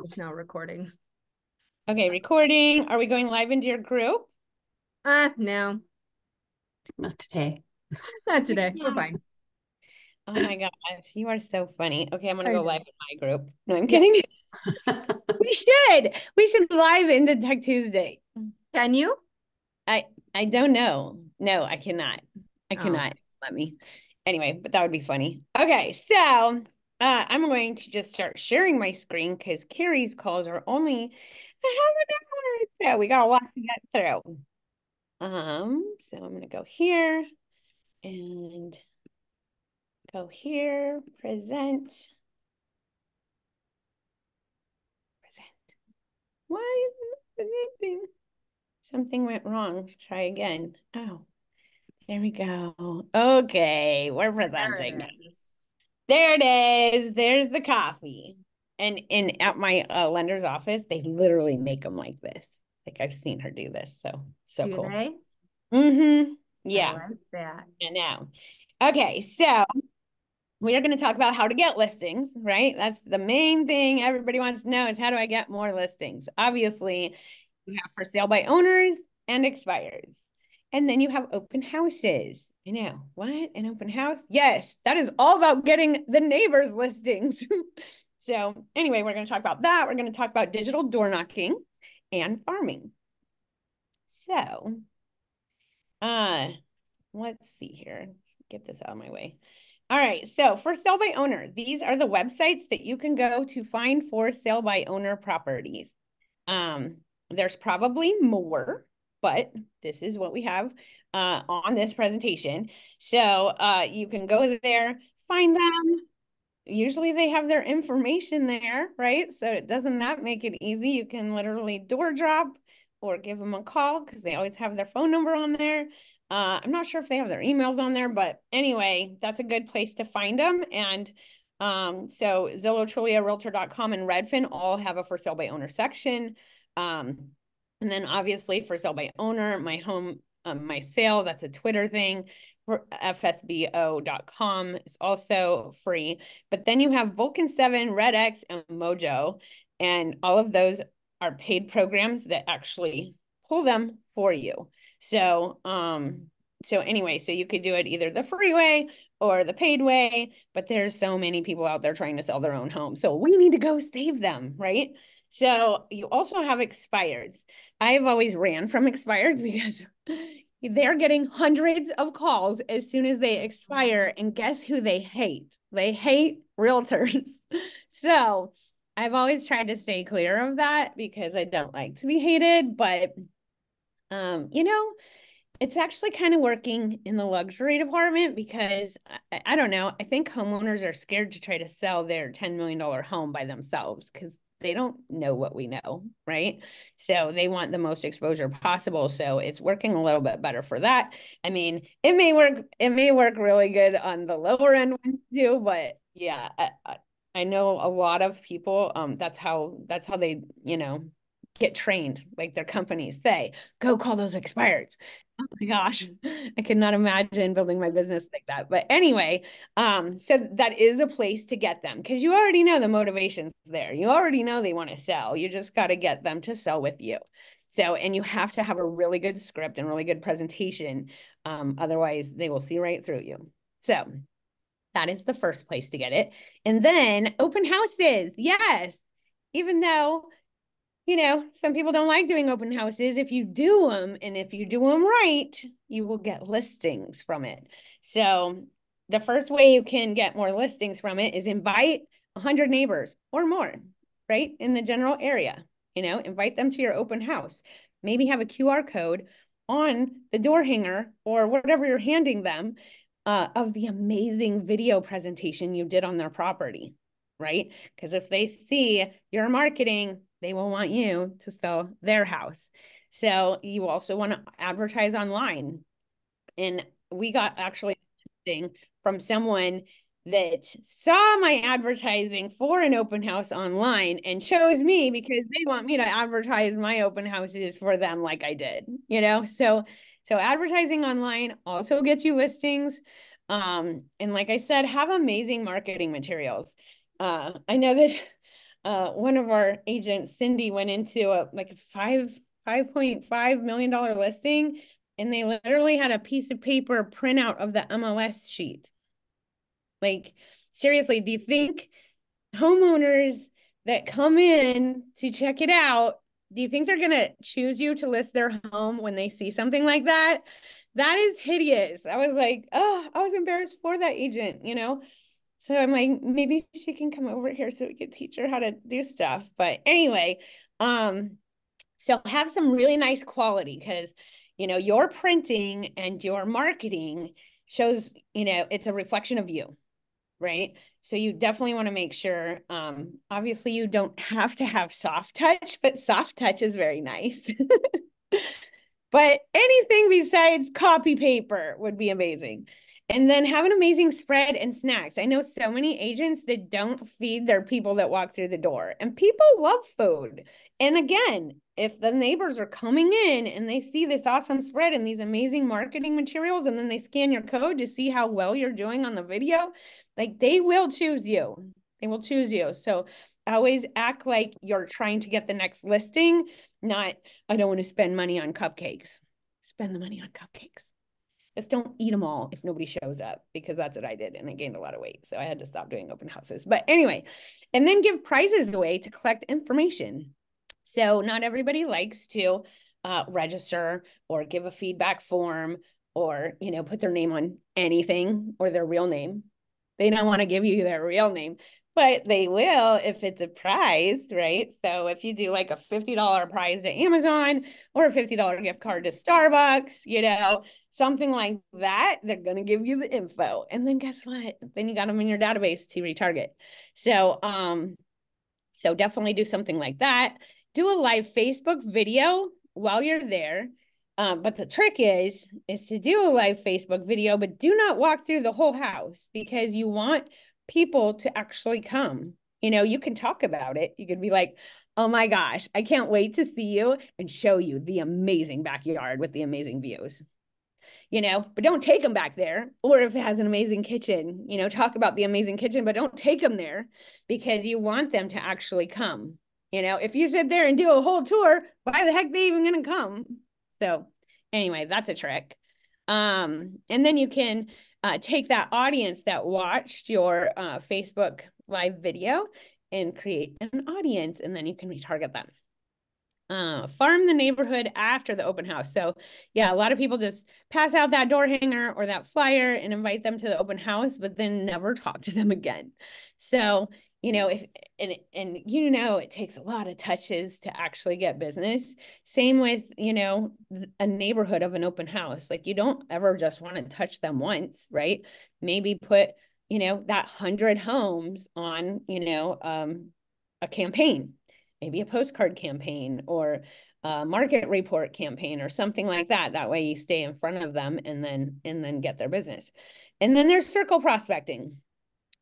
It's now recording. Okay, recording. Are we going live into your group? No, Not today. not today. We're fine. Oh my gosh, you are so funny. Okay, I'm gonna I go know. live in my group. No, I'm Yeah. kidding. We should. We should live into Tech Tuesday. Can you? I don't know. No, I cannot. I Oh, cannot. Let me. Anyway, but that would be funny. Okay, so I'm going to just start sharing my screen because Carrie's calls are only a half an hour. So we got a lot to get through. So I'm gonna go here and go here, present. Why isn't it presenting? Something went wrong. Try again. Oh, there we go. Okay, we're there presenting. it is. There it is. There's the coffee. And at my lender's office, they literally make them like this. Like I've seen her do this. So Do cool. they? Mm-hmm. I Yeah, like that. I know. Okay, so we are going to talk about how to get listings, right? That's the main thing everybody wants to know is how do I get more listings? Obviously, you have for sale by owners and expireds. And then you have open houses. I know. What? An open house? Yes, that is all about getting the neighbors listings. So anyway, we're going to talk about that. We're going to talk about digital door knocking and farming. So uh let's see here. Let's get this out of my way. All right, so for sale by owner, these are the websites that you can go to find for sale by owner properties. Um, there's probably more, but this is what we have on this presentation. So you can go there, find them. Usually they have their information there, right? So doesn't that make it easy? You can literally door drop or give them a call because they always have their phone number on there. I'm not sure if they have their emails on there, but anyway, that's a good place to find them. And so Zillow, Trulia, Realtor.com, and Redfin all have a for sale by owner section. And then obviously for sale by owner, my home, my sale, that's a Twitter thing. FSBO.com is also free. But then you have Vulcan 7, RedX, and Mojo. And all of those are paid programs that actually pull them for you. So anyway, so you could do it either the free way or the paid way, but there's so many people out there trying to sell their own home. So we need to go save them, right? So you also have expireds. I've always ran from expireds because they're getting hundreds of calls as soon as they expire. And guess who they hate? They hate realtors. So I've always tried to stay clear of that because I don't like to be hated. But, you know, it's actually kind of working in the luxury department because I don't know. I think homeowners are scared to try to sell their $10 million home by themselves because they don't know what we know, right? So they want the most exposure possible. So it's working a little bit better for that. I mean, it may work really good on the lower end ones too, but yeah, I know a lot of people, that's how they, get trained, like their companies say, go call those expireds. Oh my gosh, I could not imagine building my business like that. But anyway, so that is a place to get them because you already know the motivation's there. You already know they want to sell. You just got to get them to sell with you. So, and you have to have a really good script and really good presentation. Otherwise, they will see right through you. So that is the first place to get it. And then open houses. Yes. Even though some people don't like doing open houses. If you do them and if you do them right, you will get listings from it. So the first way you can get more listings from it is invite 100 neighbors or more, right? In the general area, invite them to your open house. Maybe have a QR code on the door hanger or whatever you're handing them of the amazing video presentation you did on their property, right? Because if they see your marketing, they will want you to sell their house. So you also want to advertise online. And we got actually thing from someone that saw my advertising for an open house online and chose me because they want me to advertise my open houses for them like I did, So advertising online also gets you listings. And like I said, have amazing marketing materials. I know that one of our agents, Cindy, went into a $5.5 million listing, and they literally had a piece of paper printout of the MLS sheet. Like, seriously, do you think homeowners that come in to check it out, do you think they're going to choose you to list their home when they see something like that? That is hideous. I was like, oh, I was embarrassed for that agent, you know? So I'm like, maybe she can come over here so we could teach her how to do stuff. But anyway, so have some really nice quality, because, you know, your printing and your marketing shows, you know, it's a reflection of you, right? So you definitely want to make sure, obviously you don't have to have soft touch, but soft touch is very nice. But anything besides copy paper would be amazing. And then have an amazing spread and snacks. I know so many agents that don't feed their people that walk through the door, and people love food. And again, if the neighbors are coming in and they see this awesome spread and these amazing marketing materials, and then they scan your code to see how well you're doing on the video, like, they will choose you. They will choose you. So always act like you're trying to get the next listing, not, I don't want to spend money on cupcakes. Spend the money on cupcakes. Just don't eat them all if nobody shows up, because that's what I did, and I gained a lot of weight. So I had to stop doing open houses. But anyway, and then give prizes away to collect information. So not everybody likes to register or give a feedback form, or, you know, put their name on anything, or their real name. They don't want to give you their real name, but they will if it's a prize, right? So if you do like a $50 prize to Amazon, or a $50 gift card to Starbucks, you know, something like that, they're going to give you the info. And then guess what? Then you got them in your database to retarget. So, so definitely do something like that. Do a live Facebook video while you're there. But the trick is to do a live Facebook video, but do not walk through the whole house, because you want people to actually come. You know, you can talk about it. You could be like, oh my gosh, I can't wait to see you, and show you the amazing backyard with the amazing views. You know, but don't take them back there. Or if it has an amazing kitchen, you know, talk about the amazing kitchen, but don't take them there, because you want them to actually come. You know, if you sit there and do a whole tour, why the heck are they even going to come? So anyway, that's a trick. And then you can take that audience that watched your Facebook live video and create an audience, and then you can retarget them. Farm the neighborhood after the open house. So yeah, a lot of people just pass out that door hanger or that flyer and invite them to the open house, but then never talk to them again. So, you know, if, and you know, it takes a lot of touches to actually get business. Same with, you know, a neighborhood of an open house. Like, you don't ever just want to touch them once, right? Maybe put, you know, that 100 homes on, you know, a campaign, maybe a postcard campaign, or a market report campaign, or something like that. That way you stay in front of them, and then get their business. And then there's circle prospecting.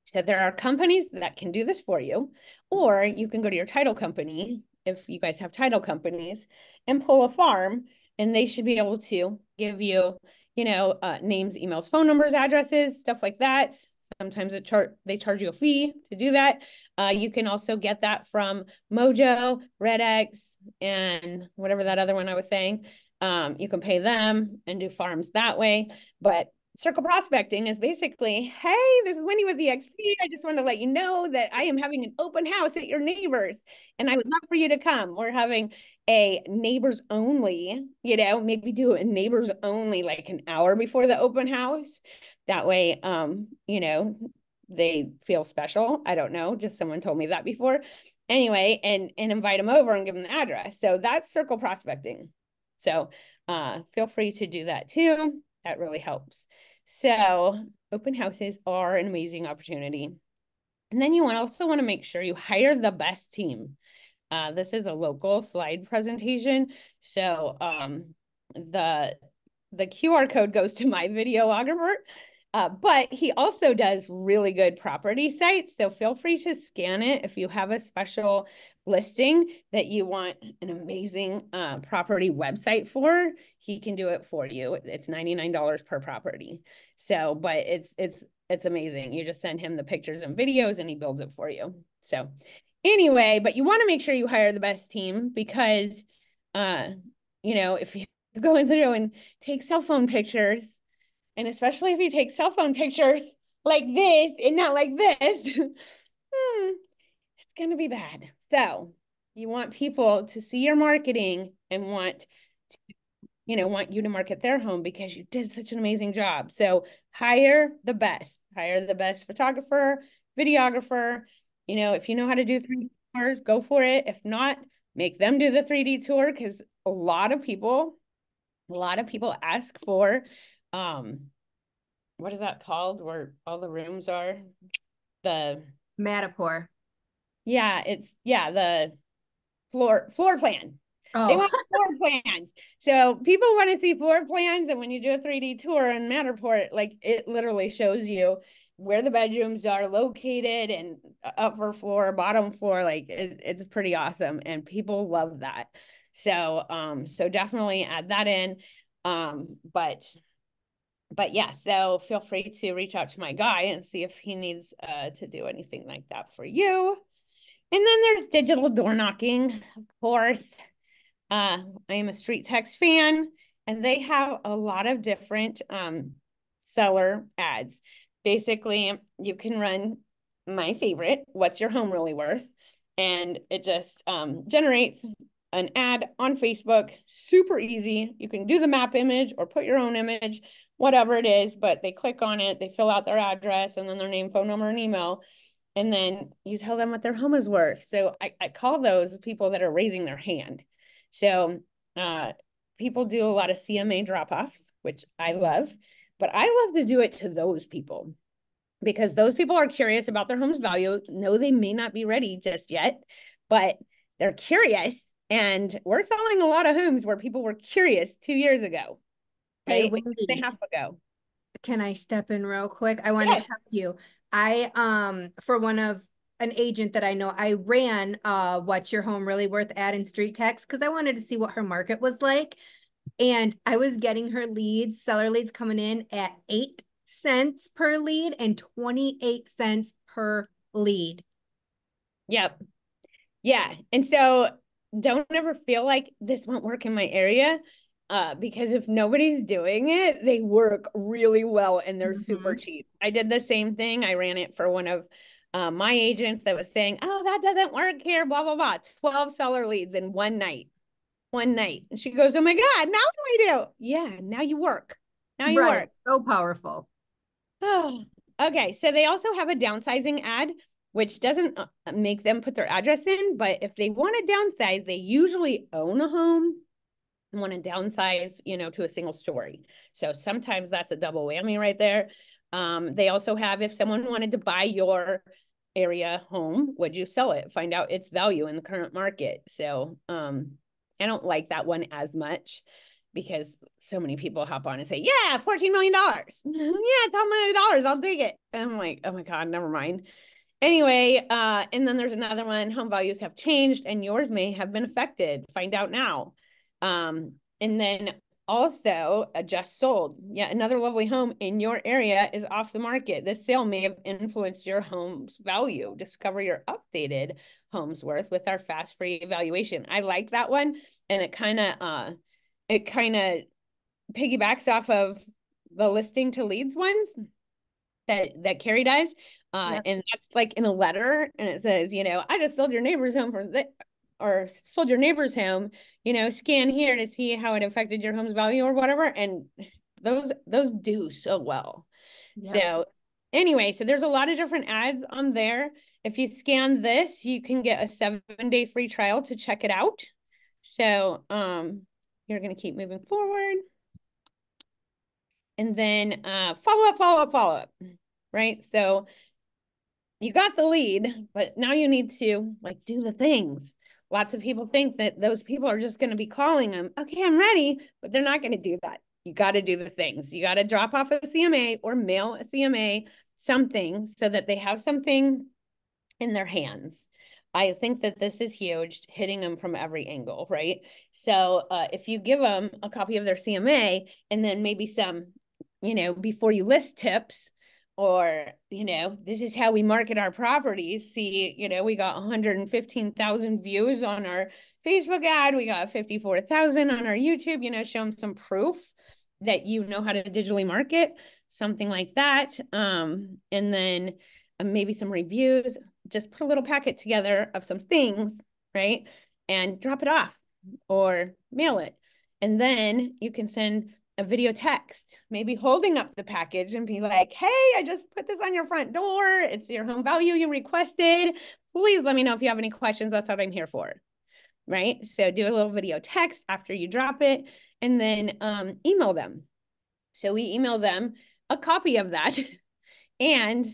So there are companies that can do this for you, or you can go to your title company, if you guys have title companies, and pull a farm, and they should be able to give you, you know, names, emails, phone numbers, addresses, stuff like that. Sometimes they charge you a fee to do that. You can also get that from Mojo, RedX, and whatever that other one I was saying. You can pay them and do farms that way. But circle prospecting is basically, hey, this is Wendy with EXP. I just want to let you know that I am having an open house at your neighbors, and I would love for you to come. We're having a neighbors only, you know, maybe do a neighbors only like an hour before the open house. That way, you know, they feel special. I don't know, just someone told me that before. Anyway, and invite them over and give them the address. So that's circle prospecting. So feel free to do that too. That really helps. So open houses are an amazing opportunity. And then you also want to make sure you hire the best team. This is a local slide presentation. So the QR code goes to my videographer. But he also does really good property sites. So feel free to scan it if you have a special listing that you want an amazing property website for. He can do it for you. It's $99 per property. So, but it's amazing. You just send him the pictures and videos and he builds it for you. So anyway, but you want to make sure you hire the best team because if you go in through and take cell phone pictures, and especially if you take cell phone pictures like this and not like this, it's going to be bad. So you want people to see your marketing and want you to market their home because you did such an amazing job. So hire the best photographer, videographer. If you know how to do 3D tours, go for it. If not, make them do the 3D tour because a lot of people ask for what is that called where all the rooms are? The Matterport. The floor plan. They Oh, want floor plans. So people want to see floor plans, and when you do a 3D tour in Matterport, like it literally shows you where the bedrooms are located and upper floor, bottom floor. Like it's pretty awesome, and people love that. So definitely add that in. But yeah, so feel free to reach out to my guy and see if he needs to do anything like that for you. And then there's digital door knocking, of course. I am a Street Text fan, and they have a lot of different seller ads. Basically, you can run my favorite, What's Your Home Really Worth? And it just generates an ad on Facebook, super easy. You can do the map image or put your own image, whatever it is, but they click on it, they fill out their address and then their name, phone number, and email. And then you tell them what their home is worth. So I call those people that are raising their hand. So people do a lot of CMA drop-offs, which I love, but I love to do it to those people because those people are curious about their home's value. No, they may not be ready just yet, but they're curious. And we're selling a lot of homes where people were curious 2 years ago. hey, Right? Wendy, They have to go. can I step in real quick? I want to Yes. tell you, for an agent that I know, I ran What's Your Home Really Worth ad in Street Text because I wanted to see what her market was like. And I was getting her seller leads coming in at 8 cents per lead and 28 cents per lead. Yep. Yeah. And so don't ever feel like this won't work in my area. Because if nobody's doing it, they work really well and they're super cheap. I did the same thing. I ran it for one of my agents that was saying, oh, that doesn't work here, blah, blah, blah. 12 seller leads in one night. And she goes, oh my God, now what do I do? Yeah, now you work. Now you Right. work. So powerful. Oh, okay. So they also have a downsizing ad, which doesn't make them put their address in, but if they want to downsize, they usually own a home and want to downsize, to a single story. So sometimes that's a double whammy right there. They also have, if someone wanted to buy your area home, would you sell it? Find out its value in the current market. So I don't like that one as much because so many people hop on and say, yeah, $14 million. Yeah, it's $12 million. I'll take it. And I'm like, oh my God, never mind. Anyway, and then there's another one, home values have changed and yours may have been affected. Find out now. And then also just sold. Yeah, another lovely home in your area is off the market. This sale may have influenced your home's value. Discover your updated home's worth with our fast free evaluation. I like that one. And it kind of piggybacks off of the listing to leads ones that Carrie does. Yep. And that's like in a letter and it says, I just sold your neighbor's home or sold your neighbor's home, scan here to see how it affected your home's value or whatever. And those do so well. Yep. So anyway, so there's a lot of different ads on there. If you scan this, you can get a 7-day free trial to check it out. So you're going to keep moving forward. And then follow up, right? So you got the lead, but now you need to do the things. Lots of people think that those people are just going to be calling them. Okay, I'm ready, but they're not going to do that. you got to do the things. You got to drop off a CMA or mail a CMA, something, so that they have something in their hands. I think that this is huge, hitting them from every angle, right? So if you give them a copy of their CMA and then maybe some, before you list tips, or, this is how we market our properties. See, we got 115,000 views on our Facebook ad. We got 54,000 on our YouTube, show them some proof that you know how to digitally market, something like that. And then maybe some reviews. Just put a little packet together of some things, right? And drop it off or mail it. And then you can send a video text, maybe holding up the package and be like, hey, I just put this on your front door. It's your home value you requested. Please let me know if you have any questions. That's what I'm here for, right? So do a little video text after you drop it, and then email them. So we email them a copy of that. And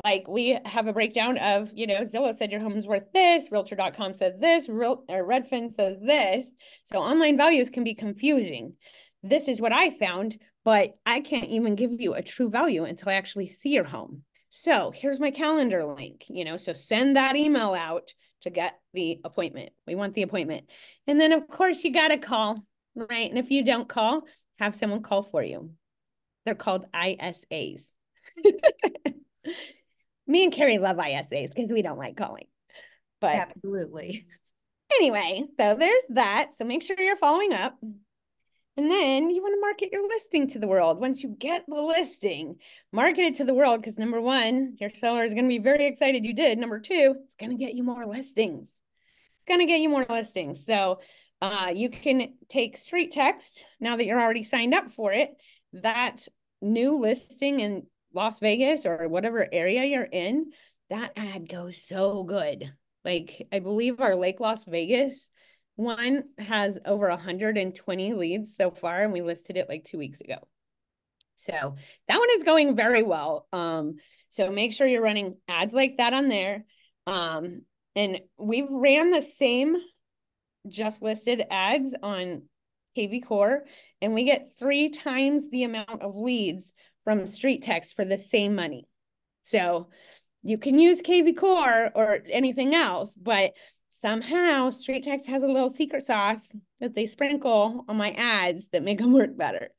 like, we have a breakdown of, Zillow said your home's worth this, Realtor.com said this, or Redfin says this. So online values can be confusing. This is what I found, but I can't even give you a true value until I actually see your home. So here's my calendar link, so send that email out to get the appointment. We want the appointment. And then of course you got to call, right? And if you don't call, have someone call for you. They're called ISAs. Me and Carrie love ISAs because we don't like calling. But absolutely. Anyway, so there's that. So make sure you're following up. And then you want to market your listing to the world. Once you get the listing, market it to the world, because number one, your seller is going to be very excited you did. Number two, it's going to get you more listings. It's going to get you more listings. So you can take street text now that you're already signed up for it. That new listing in Las Vegas or whatever area you're in, that ad goes so good. Like, I believe our Lake Las Vegas one has over 120 leads so far, and we listed it like 2 weeks ago. So that one is going very well. So make sure you're running ads like that on there. And we've ran the same just listed ads on KV Core, and we get 3 times the amount of leads from street text for the same money. So you can use KV Core or anything else, but somehow street text has a little secret sauce that they sprinkle on my ads that make them work better.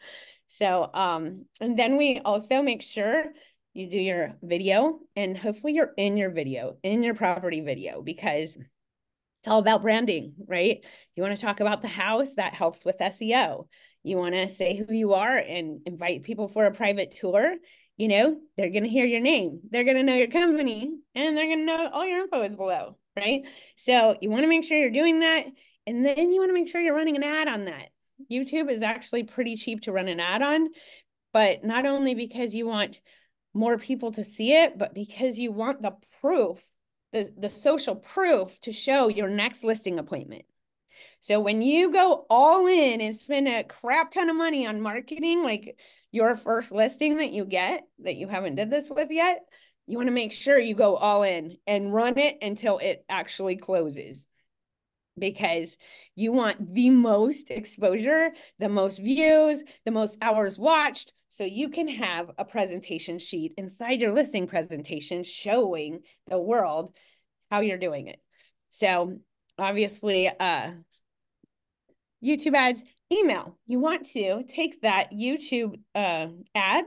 So, and then we also make sure you do your video, and hopefully you're in your video, in your property video, because it's all about branding, right? You want to talk about the house, that helps with SEO. You want to say who you are and invite people for a private tour. They're going to hear your name. They're going to know your company, and they're going to know all your info is below, right? So you want to make sure you're doing that. And then you want to make sure you're running an ad on that. YouTube is actually pretty cheap to run an ad on, but not only because you want more people to see it, but because you want the proof, the social proof to show your next listing appointment. So when you go all in and spend a crap ton of money on marketing, like your first listing that you get that you haven't did this with yet, you want to make sure you go all in and run it until it actually closes, because you want the most exposure, the most views, the most hours watched, so you can have a presentation sheet inside your listing presentation showing the world how you're doing it. So obviously, YouTube ads, email. You want to take that YouTube ad,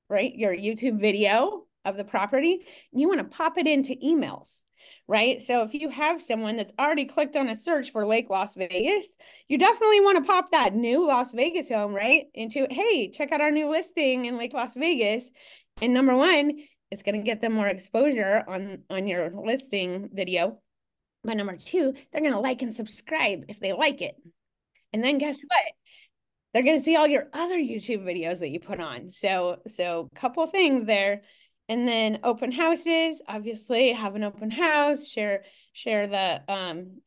right? Your YouTube video of the property, and you want to pop it into emails, right? So if you have someone that's already clicked on a search for Lake Las Vegas, you definitely want to pop that new Las Vegas home, right, into, hey, check out our new listing in Lake Las Vegas. And number one, it's going to get them more exposure on your listing video. But number two, they're going to like and subscribe if they like it. And then guess what? They're going to see all your other YouTube videos that you put on. So a couple things there. And then open houses, obviously have an open house, share the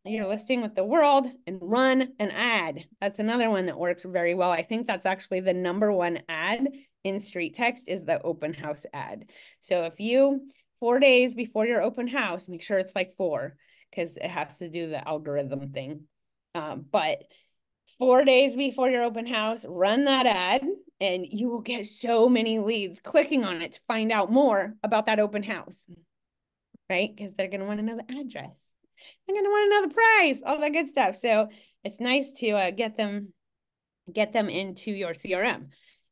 your listing with the world, and run an ad. That's another one that works very well. I think that's actually the #1 ad in street text is the open house ad. So if you 4 days before your open house, make sure it's like 4, because it has to do the algorithm thing. But 4 days before your open house, run that ad, and you will get so many leads clicking on it to find out more about that open house, right? Because they're going to want to know the address. They're going to want to know the price, all that good stuff. So it's nice to get them into your CRM.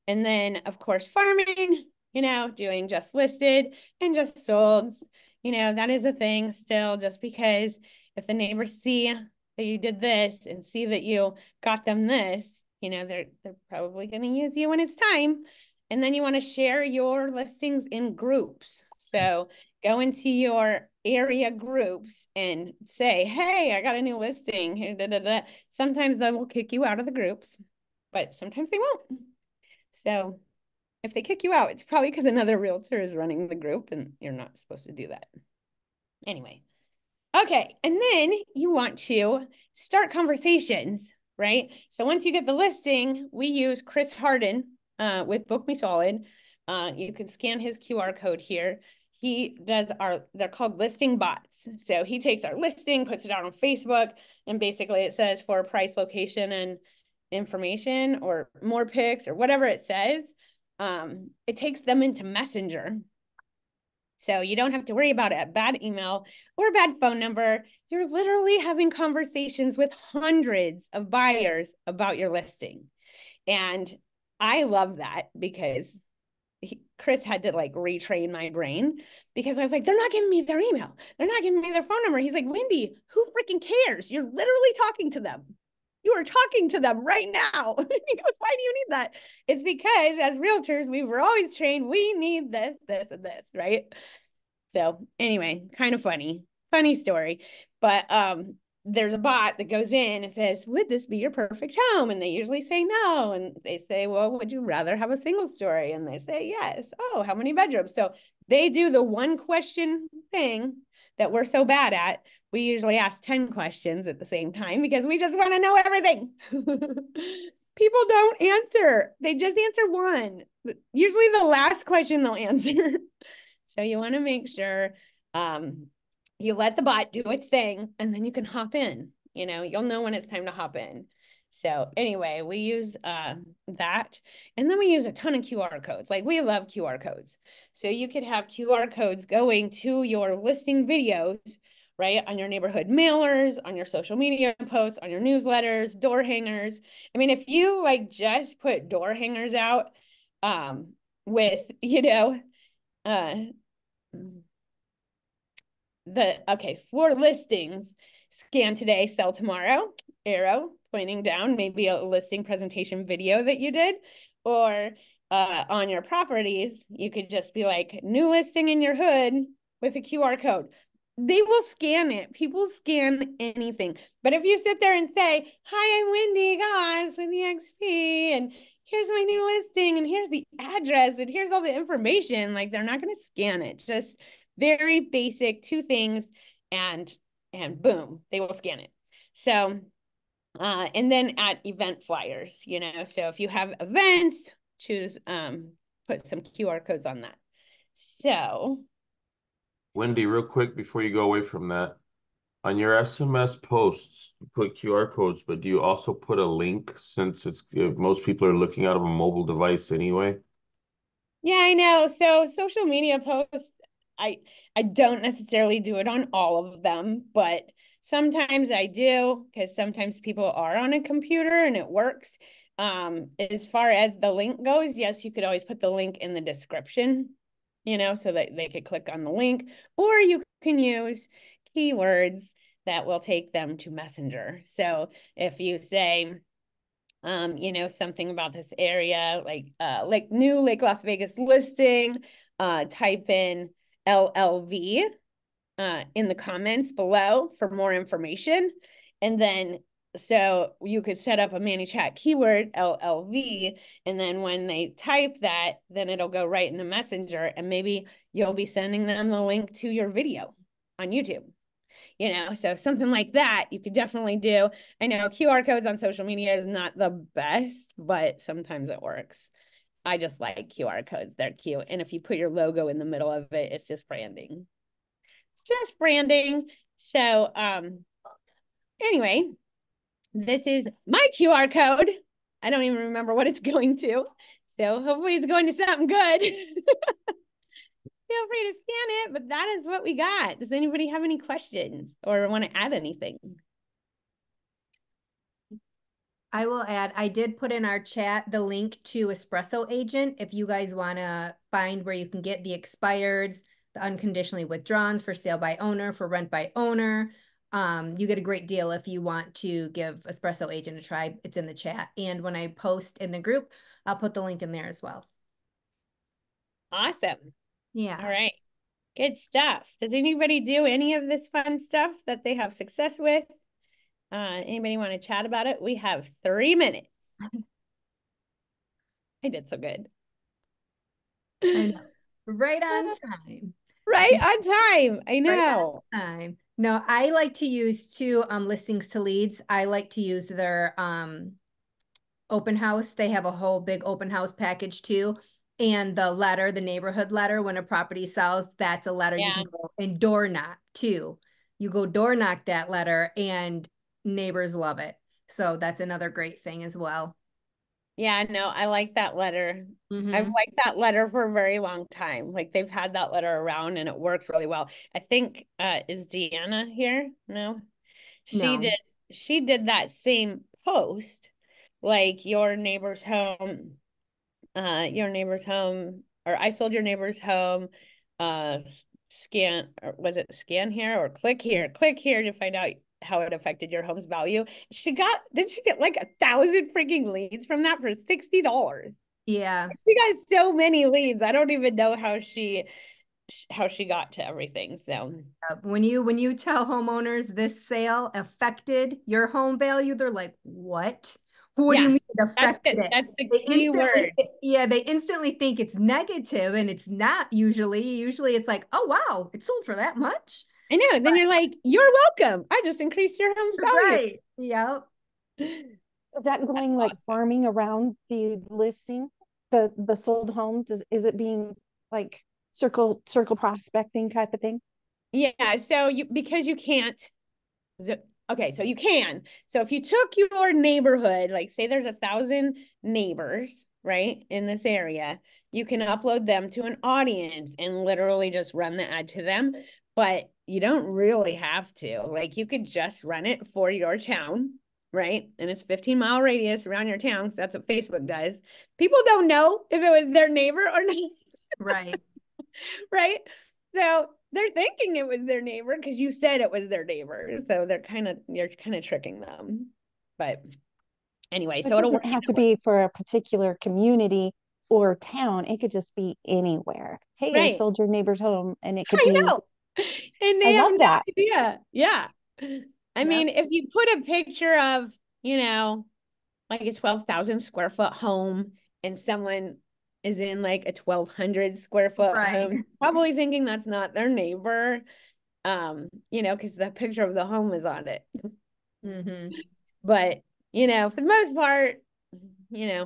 And then, of course, farming, doing just listed and just sold. That is a thing still, just because if the neighbors see that you did this and see that you got them this, they're probably going to use you when it's time. And then you want to share your listings in groups. So go into your area groups and say, hey, I got a new listing here. Da, da, da. Sometimes they will kick you out of the groups, but sometimes they won't. So if they kick you out, it's probably because another realtor is running the group and you're not supposed to do that. Anyway. Okay. And then you want to start conversations, right? So once you get the listing, we use Chris Harden with Book Me Solid. You can scan his QR code here. He does they're called listing bots. So he takes our listing, puts it out on Facebook, and basically it says for price, location, and information, or more pics, or whatever it says. It takes them into Messenger. So you don't have to worry about a bad email or a bad phone number. You're literally having conversations with hundreds of buyers about your listing. And I love that because Chris had to retrain my brain, because I was like, they're not giving me their email. They're not giving me their phone number. He's like, Wendy, who freaking cares? You're literally talking to them. You are talking to them right now. He goes, why do you need that? It's because as realtors, we were always trained, we need this, this, and this, right? So anyway, kind of funny story. But there's a bot that goes in and says, would this be your perfect home? And they usually say no. And they say, well, would you rather have a single story? And they say, yes. Oh, how many bedrooms? So they do the one question thing that we're so bad at. We usually ask 10 questions at the same time because we just want to know everything. People don't answer. They just answer one. Usually the last question they'll answer. So you want to make sure you let the bot do its thing, and then you can hop in. You'll know when it's time to hop in. So anyway, we use that. And then we use a ton of QR codes. We love QR codes. So you could have QR codes going to your listing videos, right? On your neighborhood mailers, on your social media posts, on your newsletters, door hangers. I mean, if you just put door hangers out with, for listings, scan today, sell tomorrow, arrow pointing down, maybe a listing presentation video that you did, or on your properties, you could just be new listing in your hood with a QR code. They will scan it. People scan anything. But if you sit there and say, hi, I'm Wendy Goss with EXP, and here's my new listing, and here's the address, and here's all the information, they're not going to scan it. Just very basic, 2 things, and boom, they will scan it. So, and then at event flyers, so if you have events, choose, put some QR codes on that. So. Wendy, real quick before you go away from that, on your SMS posts, you put QR codes, but do you also put a link, since most people are looking out of a mobile device anyway? Yeah, I know. So social media posts, I don't necessarily do it on all of them, but sometimes I do, because sometimes people are on a computer and it works. As far as the link goes, yes, you could always put the link in the description, so that they could click on the link, or you can use keywords that will take them to Messenger. So if you say, something about this area, new Lake Las Vegas listing, type in LLV in the comments below for more information. And then, so you could set up a ManyChat keyword, LLV, and then when they type that, then it'll go right in the Messenger, and maybe you'll be sending them the link to your video on YouTube. So something like that you could definitely do. I know QR codes on social media is not the best, but sometimes it works. I just like QR codes. They're cute. And if you put your logo in the middle of it, it's just branding. It's just branding. So anyway, this is my QR code. I don't even remember what it's going to. So hopefully it's going to something good. Feel free to scan it, but that is what we got. Does anybody have any questions or want to add anything? I will add, I did put in our chat the link to Espresso Agent if you guys want to find where you can get the expireds, the unconditionally withdrawns for sale by owner, for rent by owner. You get a great deal if you want to give Espresso Agent a try. It's in the chat. And when I post in the group, I'll put the link in there as well. Awesome. Yeah. All right. Good stuff. Does anybody do any of this fun stuff that they have success with? Anybody want to chat about it? We have 3 minutes. I did so good. I know. Right on time. Right on time. I know. Right on time. No, I like to use two listings to leads. I like to use their open house. They have a whole big open house package too. And the letter, the neighborhood letter, when a property sells, that's a letter you can go and door knock too. You go door knock that letter and neighbors love it. So that's another great thing as well. Yeah, no, I like that letter. Mm-hmm. I've liked that letter for a very long time. Like they've had that letter around and it works really well. I think is Deanna here? No. No. She did that same post, like your neighbor's home, or I sold your neighbor's home, scan, or was it scan here or click here to find out how it affected your home's value. Did she get like 1,000 freaking leads from that for $60? Yeah. She got so many leads. I don't even know how she got to everything. So when you tell homeowners this sale affected your home value, they're like, what? What do you mean it affected it? That's the key word. Yeah, they instantly think it's negative, and it's not usually. Usually it's like, oh wow, it sold for that much. I know. Then you're like, you're welcome. I just increased your home's value. Right. Yep. Is that going like farming around the listing, the sold home? Is it being like circle prospecting type of thing? Yeah. So because you can't. Okay, so you can. So if you took your neighborhood, like say there's 1,000 neighbors, right, in this area, you can upload them to an audience and literally just run the ad to them. But you don't really have to. Like you could just run it for your town, right? And it's 15-mile radius around your town. So that's what Facebook does. People don't know if it was their neighbor or not. Right. Right. So they're thinking it was their neighbor because you said it was their neighbor. So you're kind of tricking them. But anyway, so it doesn't have to be for a particular community or town. It could just be anywhere. Hey, right. I sold your neighbor's home, and it could be. I know. And they have no idea. Yeah. I mean, if you put a picture of, like a 12,000 square foot home and someone is in like a 1,200 square foot home, probably thinking that's not their neighbor, because the picture of the home is on it. Mm-hmm. But, for the most part,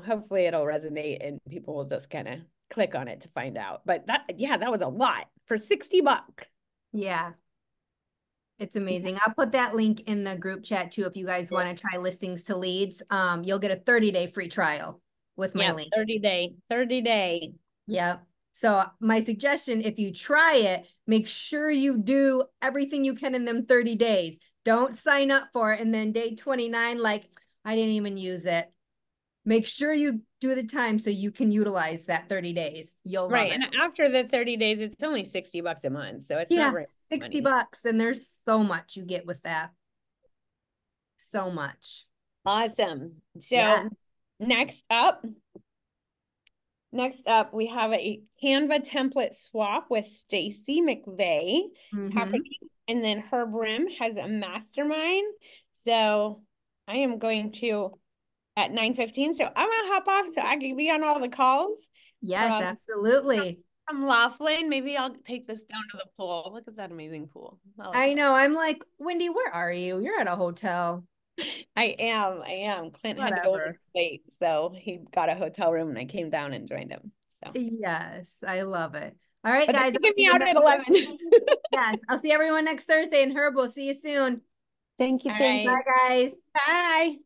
hopefully it'll resonate and people will just kind of click on it to find out. But that was a lot for $60. Yeah. It's amazing. I'll put that link in the group chat too if you guys want to try listings to leads. You'll get a 30-day free trial with my link. 30 day. Yep. So my suggestion, if you try it, make sure you do everything you can in them 30 days. Don't sign up for it and then day 29, like, I didn't even use it. Make sure you do the time so you can utilize that 30 days. You'll love it. And after the 30 days, it's only $60 a month. So it's not very $60. And there's so much you get with that. So much. Awesome. So next up, we have a Canva template swap with Stacy McVeigh happening. And then Herb Rim has a mastermind. So I am going to at 9:15. So I'm going to hop off so I can be on all the calls. Yes, absolutely. From Laughlin. Maybe I'll take this down to the pool. Look at that amazing pool. I know. I'm like, Wendy, where are you? You're at a hotel. I am. Clint had to go late, so he got a hotel room and I came down and joined him. So. Yes, I love it. All right, guys. Get me out at 11. Yes, I'll see everyone next Thursday. And Herb, we'll see you soon. Thank you. Bye, guys. Bye.